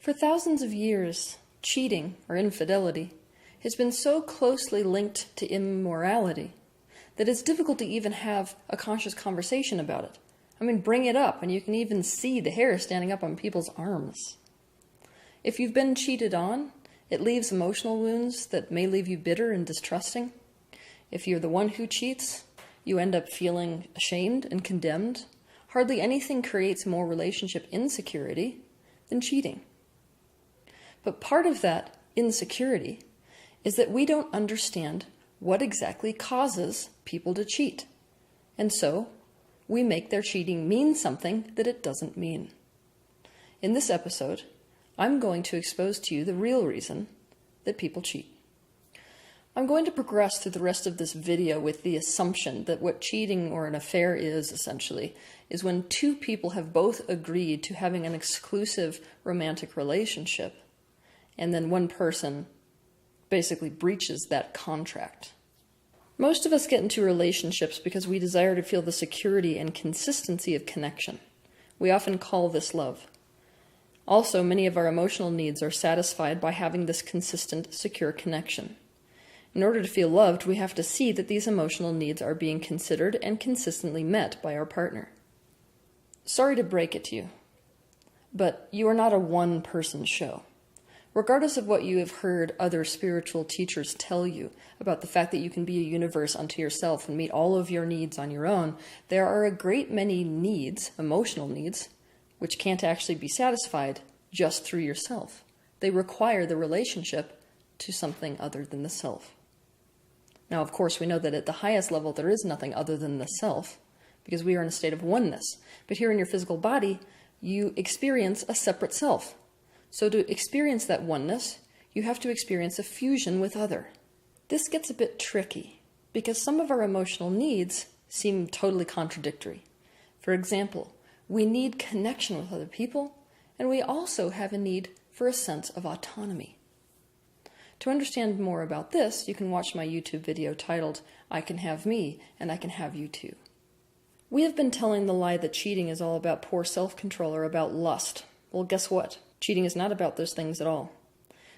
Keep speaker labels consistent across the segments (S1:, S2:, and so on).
S1: For thousands of years, cheating, or infidelity, has been so closely linked to immorality that it's difficult to even have a conscious conversation about it. I mean, bring it up, and you can even see the hair standing up on people's arms. If you've been cheated on, it leaves emotional wounds that may leave you bitter and distrusting. If you're the one who cheats, you end up feeling ashamed and condemned. Hardly anything creates more relationship insecurity than cheating. But part of that insecurity is that we don't understand what exactly causes people to cheat. And so, we make their cheating mean something that it doesn't mean. In this episode, I'm going to expose to you the real reason that people cheat. I'm going to progress through the rest of this video with the assumption that what cheating or an affair is, essentially, is when two people have both agreed to having an exclusive romantic relationship, and then one person basically breaches that contract. Most of us get into relationships because we desire to feel the security and consistency of connection. We often call this love. Also, many of our emotional needs are satisfied by having this consistent, secure connection. In order to feel loved, we have to see that these emotional needs are being considered and consistently met by our partner. Sorry to break it to you, but you are not a one-person show. Regardless of what you have heard other spiritual teachers tell you about the fact that you can be a universe unto yourself and meet all of your needs on your own, there are a great many needs, emotional needs, which can't actually be satisfied just through yourself. They require the relationship to something other than the self. Now, of course, we know that at the highest level there is nothing other than the self, because we are in a state of oneness. But here in your physical body, you experience a separate self. So to experience that oneness, you have to experience a fusion with other. This gets a bit tricky, because some of our emotional needs seem totally contradictory. For example, we need connection with other people, and we also have a need for a sense of autonomy. To understand more about this, you can watch my YouTube video titled, I Can Have Me, and I Can Have You Too. We have been telling the lie that cheating is all about poor self-control or about lust. Well, guess what? Cheating is not about those things at all.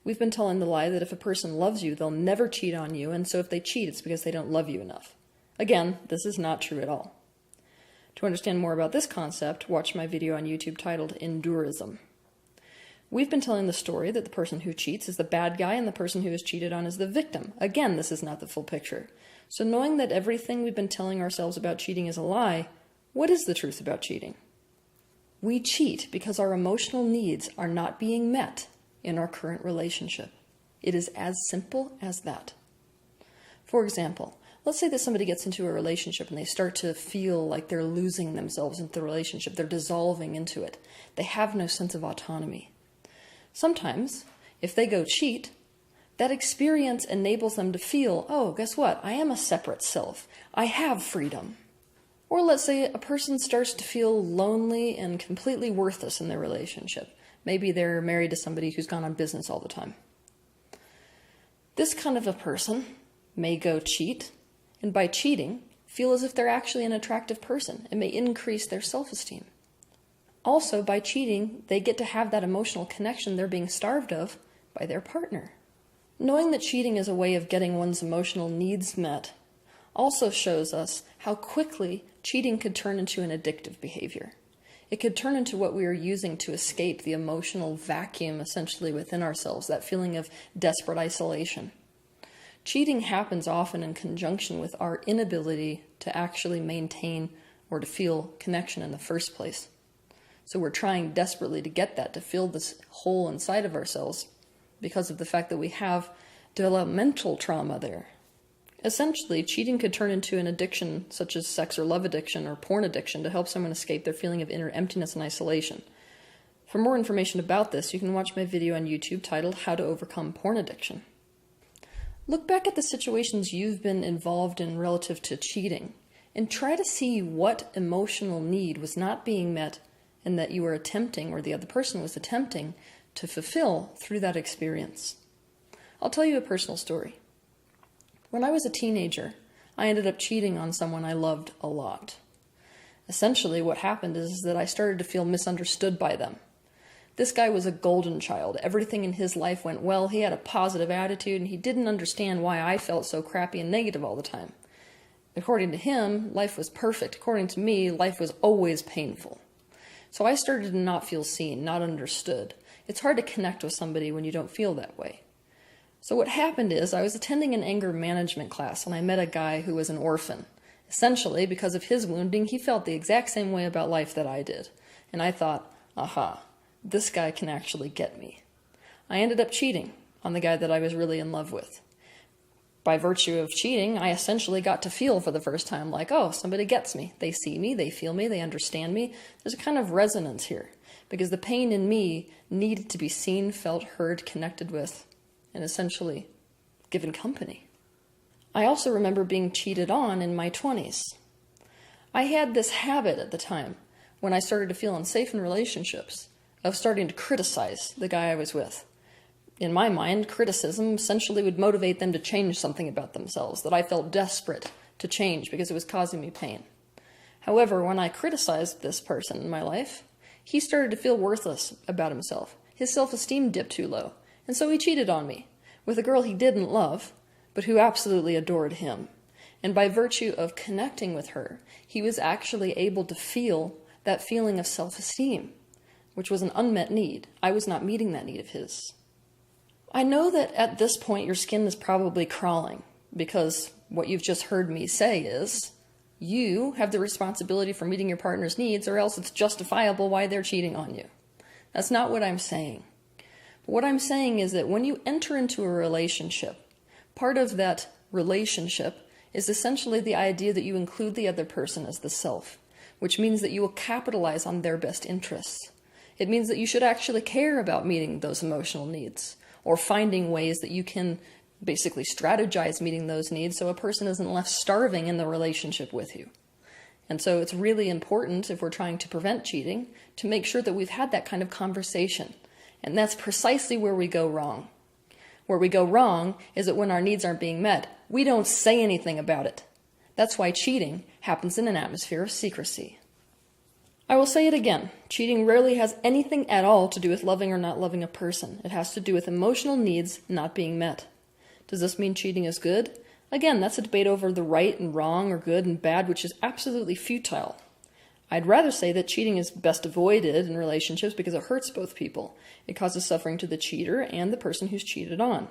S1: We've been telling the lie that if a person loves you, they'll never cheat on you, and so if they cheat, it's because they don't love you enough. Again, this is not true at all. To understand more about this concept, watch my video on YouTube titled Endurism. We've been telling the story that the person who cheats is the bad guy and the person who is cheated on is the victim. Again, this is not the full picture. So knowing that everything we've been telling ourselves about cheating is a lie, what is the truth about cheating? We cheat because our emotional needs are not being met in our current relationship. It is as simple as that. For example, let's say that somebody gets into a relationship and they start to feel like they're losing themselves into the relationship. They're dissolving into it. They have no sense of autonomy. Sometimes, if they go cheat, that experience enables them to feel, oh, guess what? I am a separate self. I have freedom. Or let's say a person starts to feel lonely and completely worthless in their relationship. Maybe they're married to somebody who's gone on business all the time. This kind of a person may go cheat, and by cheating, feel as if they're actually an attractive person. It may increase their self-esteem. Also, by cheating, they get to have that emotional connection they're being starved of by their partner. Knowing that cheating is a way of getting one's emotional needs met also shows us how quickly cheating could turn into an addictive behavior. It could turn into what we are using to escape the emotional vacuum essentially within ourselves, that feeling of desperate isolation. Cheating happens often in conjunction with our inability to actually maintain or to feel connection in the first place. So we're trying desperately to get that, to fill this hole inside of ourselves because of the fact that we have developmental trauma there. Essentially, cheating could turn into an addiction such as sex or love addiction or porn addiction to help someone escape their feeling of inner emptiness and isolation. For more information about this, you can watch my video on YouTube titled How to Overcome Porn Addiction. Look back at the situations you've been involved in relative to cheating, and try to see what emotional need was not being met and that you were attempting, or the other person was attempting, to fulfill through that experience. I'll tell you a personal story. When I was a teenager, I ended up cheating on someone I loved a lot. Essentially, what happened is that I started to feel misunderstood by them. This guy was a golden child. Everything in his life went well. He had a positive attitude, and he didn't understand why I felt so crappy and negative all the time. According to him, life was perfect. According to me, life was always painful. So I started to not feel seen, not understood. It's hard to connect with somebody when you don't feel that way. So what happened is I was attending an anger management class, and I met a guy who was an orphan. Essentially, because of his wounding, he felt the exact same way about life that I did. And I thought, aha, this guy can actually get me. I ended up cheating on the guy that I was really in love with. By virtue of cheating, I essentially got to feel for the first time like, oh, somebody gets me. They see me, they feel me, they understand me. There's a kind of resonance here, because the pain in me needed to be seen, felt, heard, connected with, and essentially given company. I also remember being cheated on in my 20s. I had this habit at the time, when I started to feel unsafe in relationships, of starting to criticize the guy I was with. In my mind, criticism essentially would motivate them to change something about themselves that I felt desperate to change because it was causing me pain. However, when I criticized this person in my life, he started to feel worthless about himself. His self-esteem dipped too low, and so he cheated on me with a girl he didn't love, but who absolutely adored him. And by virtue of connecting with her, he was actually able to feel that feeling of self-esteem, which was an unmet need. I was not meeting that need of his. I know that at this point your skin is probably crawling, because what you've just heard me say is, you have the responsibility for meeting your partner's needs, or else it's justifiable why they're cheating on you. That's not what I'm saying. What I'm saying is that when you enter into a relationship, part of that relationship is essentially the idea that you include the other person as the self, which means that you will capitalize on their best interests. It means that you should actually care about meeting those emotional needs, or finding ways that you can basically strategize meeting those needs so a person isn't left starving in the relationship with you. And so it's really important, if we're trying to prevent cheating, to make sure that we've had that kind of conversation. And that's precisely where we go wrong. Where we go wrong is that when our needs aren't being met, we don't say anything about it. That's why cheating happens in an atmosphere of secrecy. I will say it again. Cheating rarely has anything at all to do with loving or not loving a person. It has to do with emotional needs not being met. Does this mean cheating is good? Again, that's a debate over the right and wrong, or good and bad, which is absolutely futile. I'd rather say that cheating is best avoided in relationships because it hurts both people. It causes suffering to the cheater and the person who's cheated on.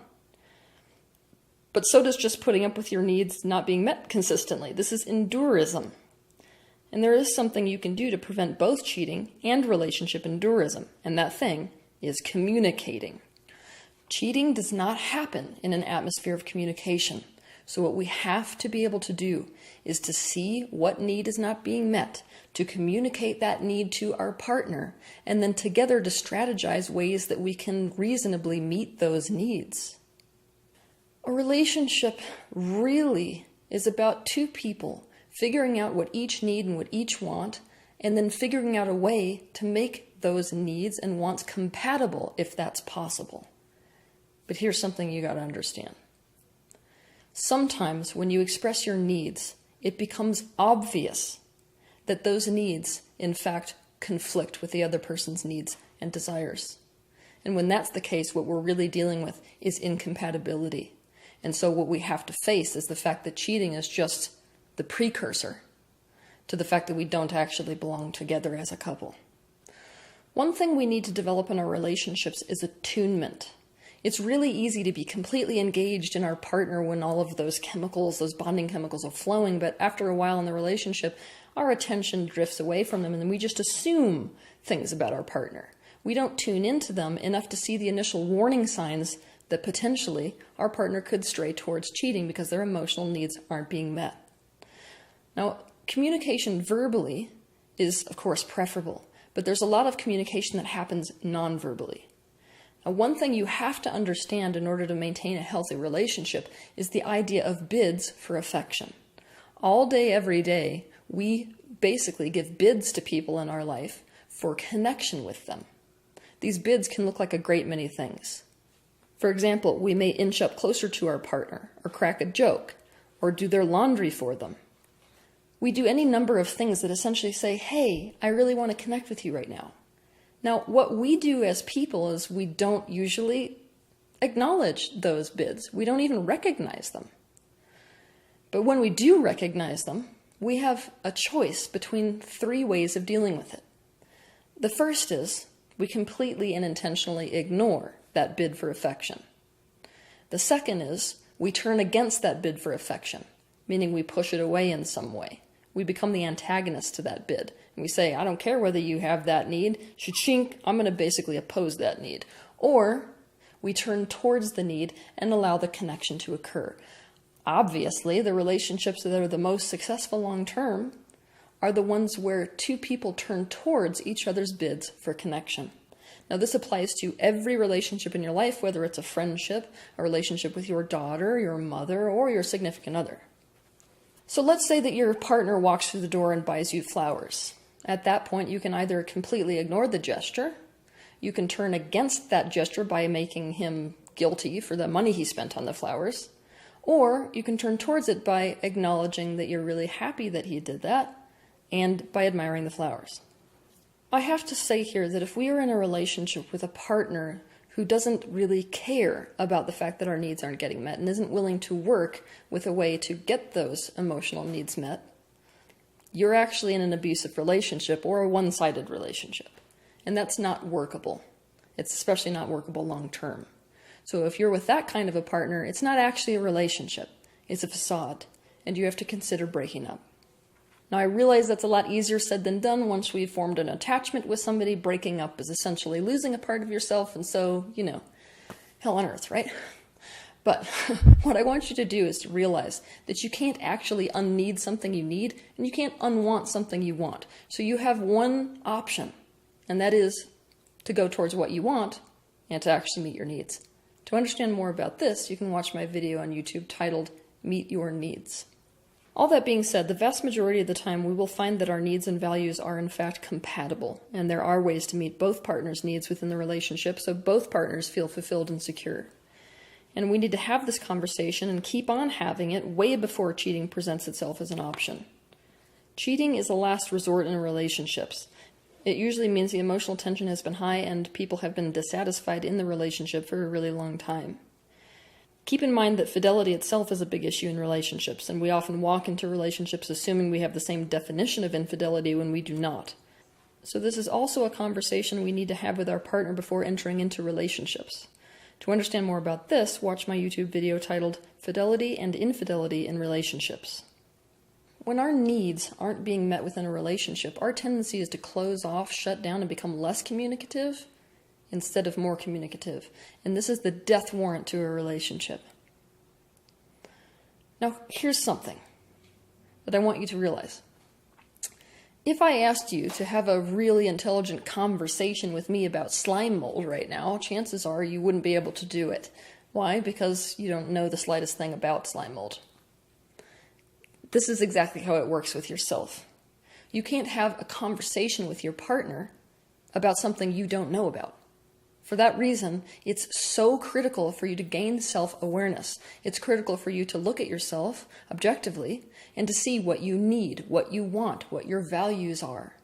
S1: But so does just putting up with your needs not being met consistently. This is endurism. And there is something you can do to prevent both cheating and relationship endurism, and that thing is communicating. Cheating does not happen in an atmosphere of communication. So what we have to be able to do is to see what need is not being met, to communicate that need to our partner, and then together to strategize ways that we can reasonably meet those needs. A relationship really is about two people figuring out what each need and what each want, and then figuring out a way to make those needs and wants compatible if that's possible. But here's something you got to understand. Sometimes when you express your needs, it becomes obvious that those needs, in fact, conflict with the other person's needs and desires. And when that's the case, what we're really dealing with is incompatibility. And so what we have to face is the fact that cheating is just the precursor to the fact that we don't actually belong together as a couple. One thing we need to develop in our relationships is attunement. It's really easy to be completely engaged in our partner when all of those chemicals, those bonding chemicals are flowing, but after a while in the relationship, our attention drifts away from them and then we just assume things about our partner. We don't tune into them enough to see the initial warning signs that potentially our partner could stray towards cheating because their emotional needs aren't being met. Now, communication verbally is, of course, preferable, but there's a lot of communication that happens non-verbally. Now, one thing you have to understand in order to maintain a healthy relationship is the idea of bids for affection. All day, every day, we basically give bids to people in our life for connection with them. These bids can look like a great many things. For example, we may inch up closer to our partner, or crack a joke, or do their laundry for them. We do any number of things that essentially say, hey, I really want to connect with you right now. Now, what we do as people is we don't usually acknowledge those bids. We don't even recognize them. But when we do recognize them, we have a choice between 3 ways of dealing with it. The first is we completely and intentionally ignore that bid for affection. The second is we turn against that bid for affection, meaning we push it away in some way. We become the antagonist to that bid. And we say, I don't care whether you have that need. Shink, I'm going to basically oppose that need. Or we turn towards the need and allow the connection to occur. Obviously, the relationships that are the most successful long-term are the ones where 2 people turn towards each other's bids for connection. Now, this applies to every relationship in your life, whether it's a friendship, a relationship with your daughter, your mother, or your significant other. So let's say that your partner walks through the door and buys you flowers. At that point, you can either completely ignore the gesture, you can turn against that gesture by making him guilty for the money he spent on the flowers, or you can turn towards it by acknowledging that you're really happy that he did that, and by admiring the flowers. I have to say here that if we are in a relationship with a partner who doesn't really care about the fact that our needs aren't getting met and isn't willing to work with a way to get those emotional needs met, you're actually in an abusive relationship or a one-sided relationship. And that's not workable. It's especially not workable long-term. So if you're with that kind of a partner, it's not actually a relationship. It's a facade, and you have to consider breaking up. Now, I realize that's a lot easier said than done. Once we've formed an attachment with somebody, breaking up is essentially losing a part of yourself, and so, hell on earth, right? But what I want you to do is to realize that you can't actually unneed something you need, and you can't unwant something you want. So you have one option, and that is to go towards what you want and to actually meet your needs. To understand more about this, you can watch my video on YouTube titled Meet Your Needs. All that being said, the vast majority of the time we will find that our needs and values are in fact compatible, and there are ways to meet both partners' needs within the relationship so both partners feel fulfilled and secure. And we need to have this conversation and keep on having it way before cheating presents itself as an option. Cheating is a last resort in relationships. It usually means the emotional tension has been high and people have been dissatisfied in the relationship for a really long time. Keep in mind that fidelity itself is a big issue in relationships, and we often walk into relationships assuming we have the same definition of infidelity when we do not. So this is also a conversation we need to have with our partner before entering into relationships. To understand more about this, watch my YouTube video titled Fidelity and Infidelity in Relationships. When our needs aren't being met within a relationship, our tendency is to close off, shut down, and become less communicative instead of more communicative. And this is the death warrant to a relationship. Now, here's something that I want you to realize. If I asked you to have a really intelligent conversation with me about slime mold right now, chances are you wouldn't be able to do it. Why? Because you don't know the slightest thing about slime mold. This is exactly how it works with yourself. You can't have a conversation with your partner about something you don't know about. For that reason, it's so critical for you to gain self-awareness. It's critical for you to look at yourself objectively and to see what you need, what you want, what your values are,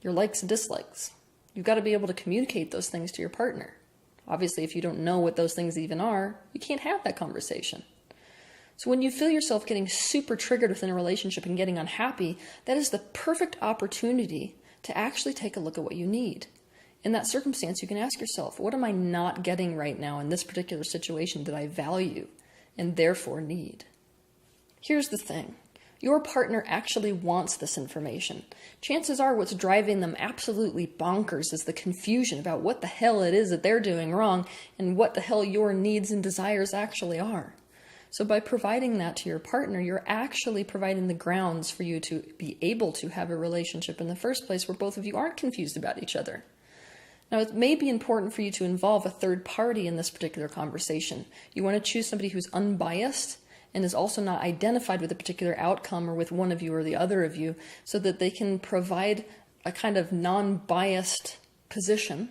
S1: your likes and dislikes. You've got to be able to communicate those things to your partner. Obviously, if you don't know what those things even are, you can't have that conversation. So when you feel yourself getting super triggered within a relationship and getting unhappy, that is the perfect opportunity to actually take a look at what you need. In that circumstance, you can ask yourself, what am I not getting right now in this particular situation that I value and therefore need? Here's the thing. Your partner actually wants this information. Chances are what's driving them absolutely bonkers is the confusion about what the hell it is that they're doing wrong and what the hell your needs and desires actually are. So by providing that to your partner, you're actually providing the grounds for you to be able to have a relationship in the first place where both of you aren't confused about each other. Now, it may be important for you to involve a third party in this particular conversation. You want to choose somebody who's unbiased and is also not identified with a particular outcome or with one of you or the other of you, so that they can provide a kind of non-biased position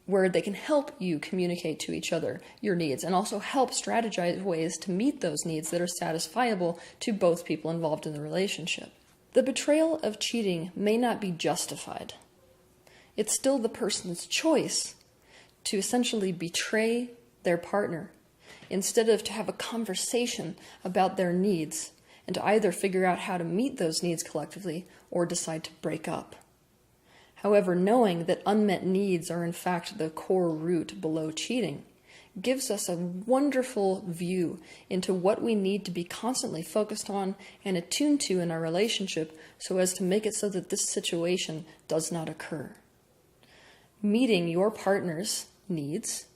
S1: where they can help you communicate to each other your needs and also help strategize ways to meet those needs that are satisfiable to both people involved in the relationship. The betrayal of cheating may not be justified. It's still the person's choice to essentially betray their partner instead of to have a conversation about their needs and to either figure out how to meet those needs collectively or decide to break up. However, knowing that unmet needs are in fact the core root below cheating gives us a wonderful view into what we need to be constantly focused on and attuned to in our relationship so as to make it so that this situation does not occur. Meeting your partner's needs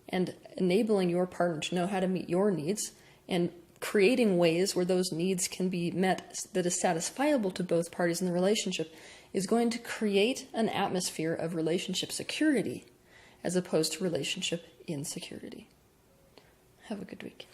S1: and enabling your partner to know how to meet your needs and creating ways where those needs can be met that is satisfiable to both parties in the relationship is going to create an atmosphere of relationship security as opposed to relationship insecurity. Have a good week.